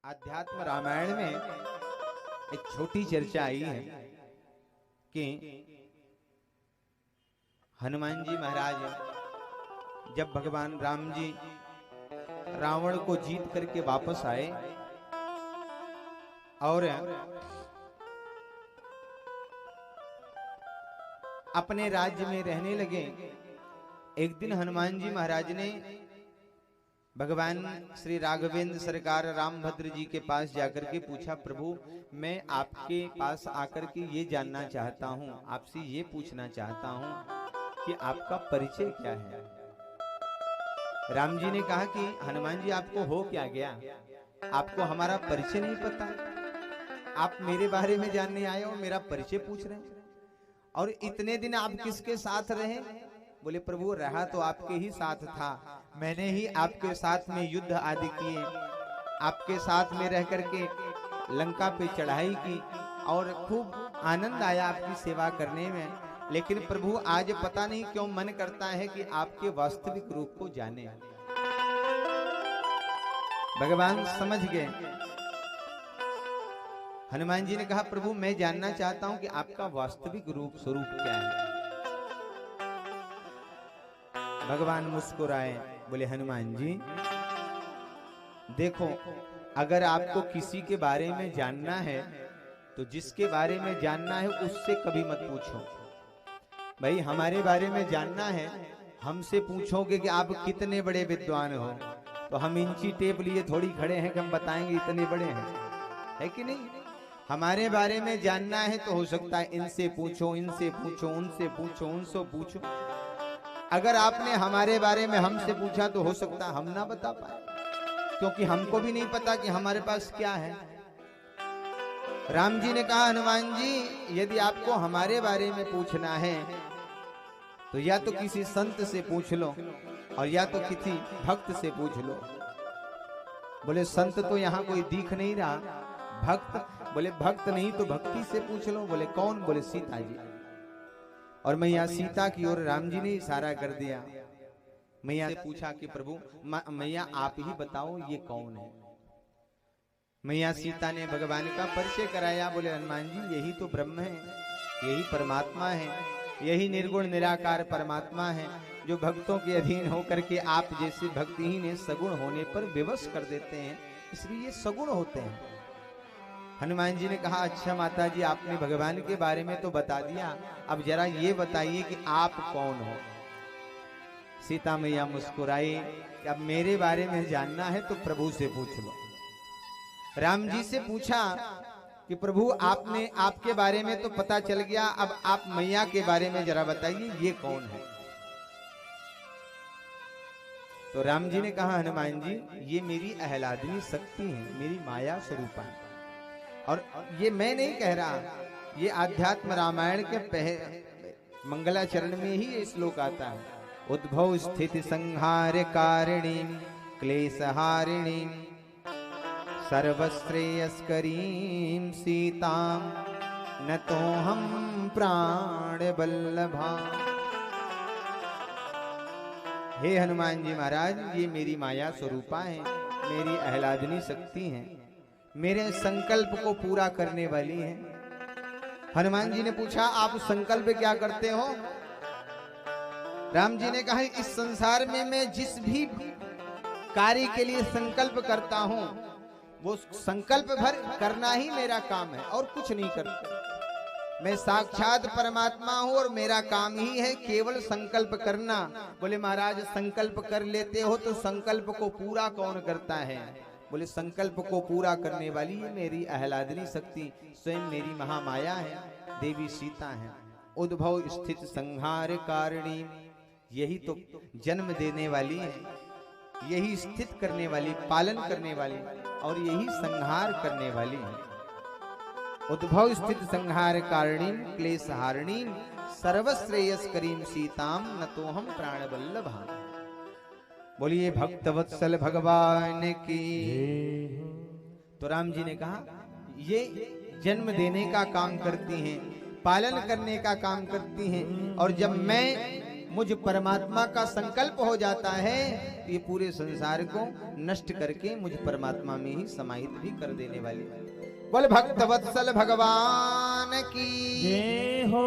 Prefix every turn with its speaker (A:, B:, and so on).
A: आध्यात्म रामायण में एक छोटी चर्चा आई है कि हनुमान जी महाराज जब भगवान राम जी रावण को जीत करके वापस आए और अपने राज्य में रहने लगे। एक दिन हनुमान जी महाराज ने भगवान श्री राघवेंद्र सरकार रामभद्र जी के पास जाकर के पूछा, प्रभु मैं आपके पास आकर के ये जानना चाहता हूँ, आपसे ये पूछना चाहता हूँ कि आपका परिचय क्या है। राम जी ने कहा कि हनुमान जी आपको हो क्या गया, आपको हमारा परिचय नहीं पता, आप मेरे बारे में जानने आए हो, मेरा परिचय पूछ रहे हैं। और इतने दिन आप किसके साथ रहे? बोले प्रभु रहा तो आपके ही साथ था, मैंने ही आपके साथ में युद्ध आदि किए, आपके साथ में रह करके लंका पे चढ़ाई की और खूब आनंद आया आपकी सेवा करने में। लेकिन प्रभु आज पता नहीं क्यों मन करता है कि आपके वास्तविक रूप को जाने। भगवान समझ गए। हनुमान जी ने कहा प्रभु मैं जानना चाहता हूं कि आपका वास्तविक रूप स्वरूप क्या है। भगवान मुस्कुराए, बोले हनुमान जी देखो, अगर आपको किसी के बारे में जानना है तो जिसके बारे में जानना है उससे कभी मत पूछो। भाई हमारे बारे में जानना है, हमसे पूछोगे कि आप कितने बड़े विद्वान हो, तो हम इंची टेप लिए थोड़ी खड़े हैं कि हम बताएंगे इतने बड़े हैं, है कि नहीं। हमारे बारे में जानना है तो हो सकता है इनसे पूछो, इनसे पूछो, उनसे पूछो, उनसे पूछो। अगर आपने हमारे बारे में हमसे पूछा तो हो सकता है हम ना बता पाए, क्योंकि हमको भी नहीं पता कि हमारे पास क्या है। राम जी ने कहा हनुमान जी यदि आपको हमारे बारे में पूछना है तो या तो किसी संत से पूछ लो और या तो किसी भक्त से पूछ लो। बोले संत तो यहाँ कोई दिख नहीं रहा, भक्त? बोले भक्त नहीं तो भक्ति से पूछ लो। बोले कौन? बोले सीता जी। और मैया सीता की ओर राम जी ने इशारा कर दिया। मैया से पूछा कि प्रभु मैया आप ही बताओ ये कौन है। मैया सीता ने भगवान का परिचय कराया। बोले हनुमान जी यही तो ब्रह्म है, यही परमात्मा है, यही निर्गुण निराकार परमात्मा है जो भक्तों के अधीन होकर के आप जैसे भक्तिहीन सगुण होने पर विवश कर देते हैं, इसलिए ये सगुण होते हैं। हनुमान जी ने कहा अच्छा माता जी आपने भगवान के बारे में तो बता दिया, अब जरा ये बताइए कि आप कौन हो। सीता मैया मुस्कुराई, अब मेरे बारे में जानना है तो प्रभु से पूछ लो। राम जी से पूछा कि प्रभु आपने आपके बारे में तो पता चल गया, अब आप मैया के बारे में जरा बताइए ये कौन है। तो राम जी ने कहा हनुमान जी ये मेरी आह्लादनी शक्ति है, मेरी माया स्वरूपा है। और ये मैं नहीं कह रहा, ये आध्यात्म रामायण के मंगलाचरण में ही ये श्लोक आता है। उद्भव स्थिति संहार कारिणी क्लेशहारिणी सर्वश्रेयस्करीं सीतां नतोऽहं प्राण बल्लभा। हे हनुमान जी महाराज ये मेरी माया स्वरूपा है, मेरी आह्लादनी शक्ति है, मेरे संकल्प को पूरा करने वाली है। हनुमान जी ने पूछा आप संकल्प क्या करते हो? राम जी ने कहा इस संसार में मैं जिस भी कार्य के लिए संकल्प करता हूं वो संकल्प भर करना ही मेरा काम है और कुछ नहीं करता। मैं साक्षात परमात्मा हूं और मेरा काम ही है केवल संकल्प करना। बोले महाराज संकल्प कर लेते हो तो संकल्प को पूरा कौन करता है? बोले संकल्प को पूरा करने वाली है मेरी आह्लादनी शक्ति, स्वयं मेरी महामाया है, देवी सीता है। उद्भव स्थित संहार कारिणी, यही तो जन्म देने वाली है, यही स्थित करने वाली, पालन करने वाली और यही संहार करने वाली है। उद्भव स्थित संहार कारिणी क्लेशहारिणी सर्वश्रेयस्करीं सीतां नतोऽहं प्राण बल्लभा। बोलिए भक्तवत्सल भगवान की। तो राम जी ने कहा ये जन्म देने का काम करती हैं, पालन करने का काम करती हैं, और जब मैं मुझ परमात्मा का संकल्प हो जाता है तो ये पूरे संसार को नष्ट करके मुझ परमात्मा में ही समाहित भी कर देने वाली। बोल भक्त वत्सल भगवान की जय हो।